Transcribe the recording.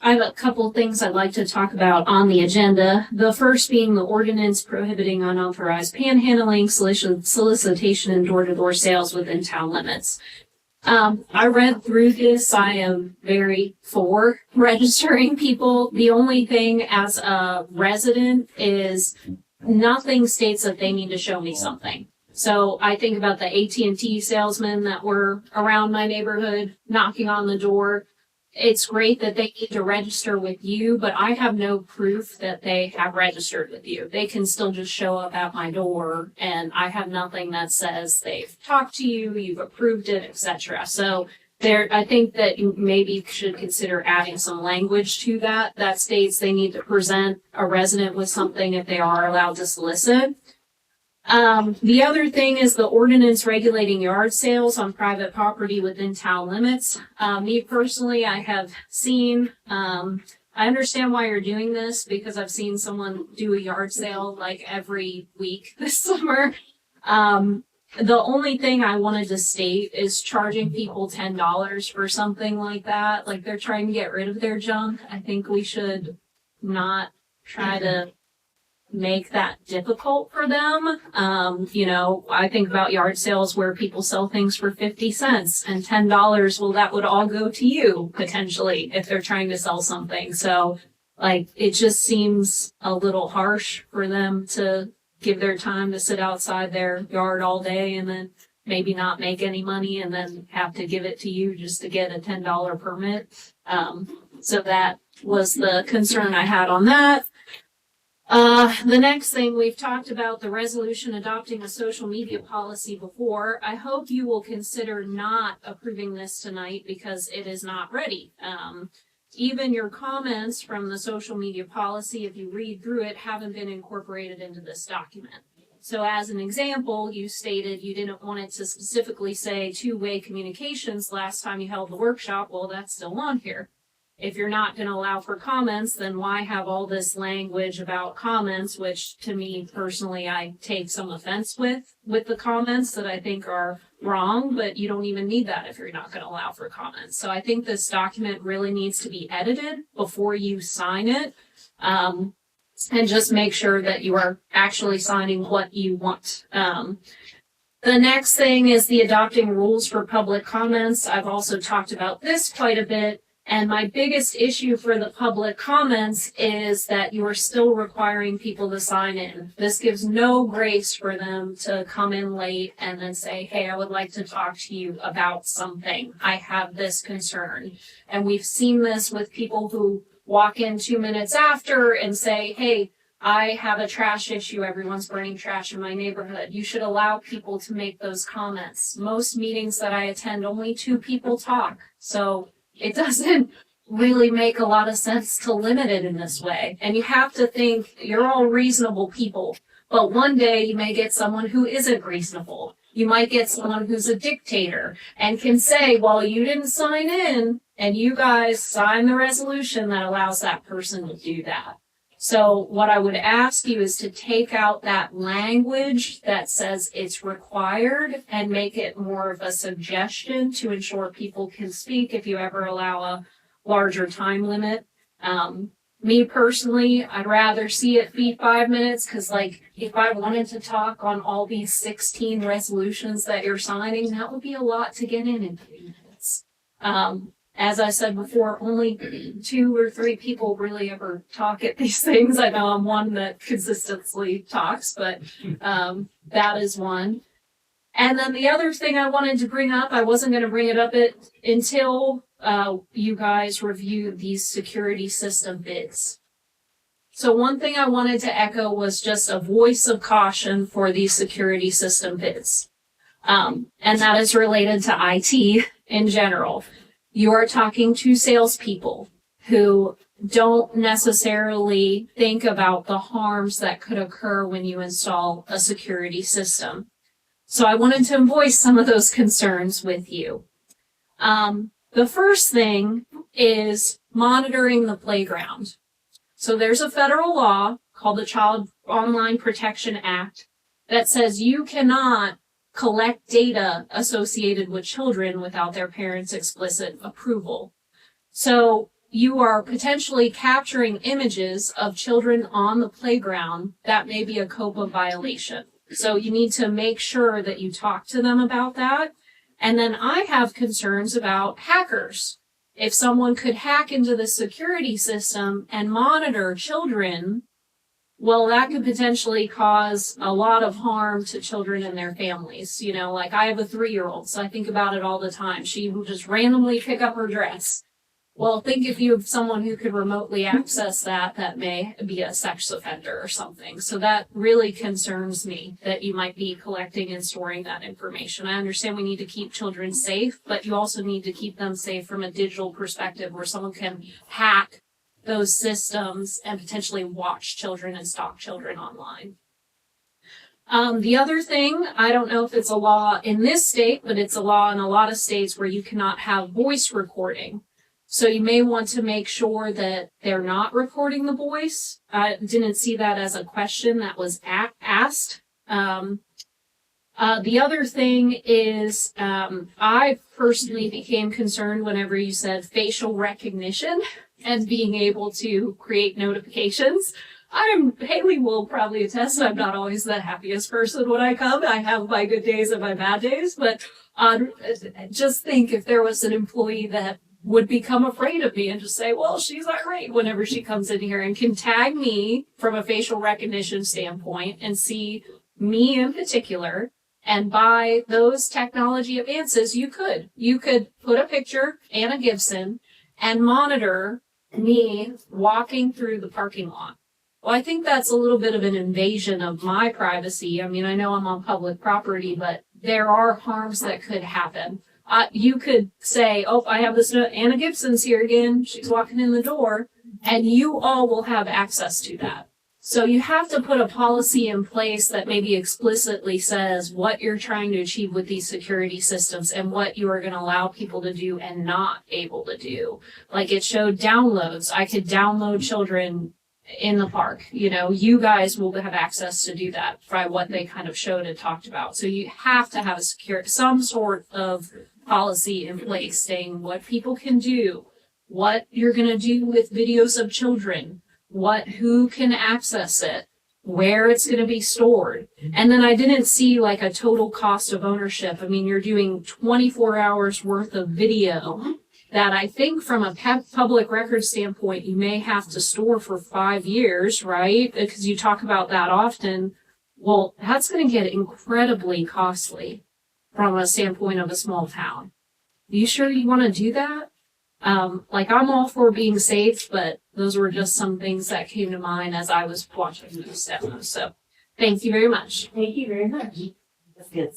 I have a couple things I'd like to talk about on the agenda. The first being the ordinance prohibiting unauthorized panhandling, solicitation, and door-to-door sales within town limits. I read through this. I am very for registering people. The only thing as a resident is nothing states that they need to show me something. So I think about the AT&T salesmen that were around my neighborhood knocking on the door. It's great that they need to register with you, but I have no proof that they have registered with you. They can still just show up at my door, and I have nothing that says they've talked to you, you've approved it, etc. So I think that you maybe should consider adding some language to that states they need to present a resident with something if they are allowed to solicit. The other thing is the ordinance regulating yard sales on private property within town limits. Me personally, I have seen, I understand why you're doing this because I've seen someone do a yard sale like every week this summer. The only thing I wanted to state is charging people $10 for something like that. Like they're trying to get rid of their junk. I think we should not try to make that difficult for them. I think about yard sales where people sell things for 50 cents and $10. Well, that would all go to you potentially if they're trying to sell something. So it just seems a little harsh for them to give their time to sit outside their yard all day and then maybe not make any money and then have to give it to you just to get a $10 permit. So that was the concern I had on that. The next thing, we've talked about the resolution adopting a social media policy before. I hope you will consider not approving this tonight because it is not ready. Even your comments from the social media policy, if you read through it, haven't been incorporated into this document. So as an example, you stated you didn't want it to specifically say two-way communications last time you held the workshop. Well, that's still on here. If you're not going to allow for comments, then why have all this language about comments, which to me personally, I take some offense with the comments that I think are wrong, but you don't even need that if you're not going to allow for comments. So I think this document really needs to be edited before you sign it, and just make sure that you are actually signing what you want. The next thing is the adopting rules for public comments. I've also talked about this quite a bit. And my biggest issue for the public comments is that you are still requiring people to sign in. This gives no grace for them to come in late and then say, hey, I would like to talk to you about something. I have this concern. And we've seen this with people who walk in 2 minutes after and say, hey, I have a trash issue. Everyone's burning trash in my neighborhood. You should allow people to make those comments. Most meetings that I attend, only 2 people talk. So it doesn't really make a lot of sense to limit it in this way. And you have to think you're all reasonable people, but one day you may get someone who isn't reasonable. You might get someone who's a dictator and can say, well, you didn't sign in and you guys signed the resolution that allows that person to do that. So what I would ask you is to take out that language that says it's required and make it more of a suggestion to ensure people can speak if you ever allow a larger time limit. Me personally, I'd rather see it be 5 minutes because if I wanted to talk on all these 16 resolutions that you're signing, that would be a lot to get in 3 minutes. As I said before, only 2 or 3 people really ever talk at these things. I know I'm one that consistently talks, but that is one. And then the other thing I wanted to bring up, I wasn't going to bring it up until you guys review these security system bids. So one thing I wanted to echo was just a voice of caution for these security system bids. And that is related to IT in general. You are talking to salespeople who don't necessarily think about the harms that could occur when you install a security system. So I wanted to voice some of those concerns with you. The first thing is monitoring the playground. So there's a federal law called the Child Online Protection Act that says you cannot collect data associated with children without their parents' explicit approval. So you are potentially capturing images of children on the playground, that may be a COPA violation. So you need to make sure that you talk to them about that. And then I have concerns about hackers. If someone could hack into the security system and monitor children, well, that could potentially cause a lot of harm to children and their families. You know, like I have a 3-year-old, so I think about it all the time. She will just randomly pick up her dress. Well, think if you have someone who could remotely access that, that may be a sex offender or something. So that really concerns me, that you might be collecting and storing that information. I understand we need to keep children safe, but you also need to keep them safe from a digital perspective where someone can hack those systems and potentially watch children and stalk children online. The other thing, I don't know if it's a law in this state, but it's a law in a lot of states where you cannot have voice recording. So you may want to make sure that they're not recording the voice. I didn't see that as a question that was asked. The other thing is, I personally became concerned whenever you said facial recognition and being able to create notifications. Haley will probably attest, I'm not always the happiest person when I come. I have my good days and my bad days, but just think if there was an employee that would become afraid of me and just say, well, she's irate whenever she comes in here, and can tag me from a facial recognition standpoint and see me in particular. And by those technology advances, you could put a picture, Anna Gibson, and monitor me walking through the parking lot. Well, I think that's a little bit of an invasion of my privacy. I mean, I know I'm on public property, but there are harms that could happen. You could say, oh, I have this note, Anna Gibson's here again. She's walking in the door, and you all will have access to that. So you have to put a policy in place that maybe explicitly says what you're trying to achieve with these security systems and what you are going to allow people to do and not able to do. Like it showed downloads. I could download children in the park. You know, you guys will have access to do that by what they kind of showed and talked about. So you have to have some sort of policy in place saying what people can do, what you're going to do with videos of children, who can access it, where it's going to be stored. And then I didn't see like a total cost of ownership. I mean, you're doing 24 hours worth of video that I think from a public record standpoint, you may have to store for 5 years, right? Because you talk about that often. Well, that's going to get incredibly costly from a standpoint of a small town. Are you sure you want to do that? Like I'm all for being safe, but those were just some things that came to mind as I was watching these demos. So thank you very much. Thank you very much. That's good.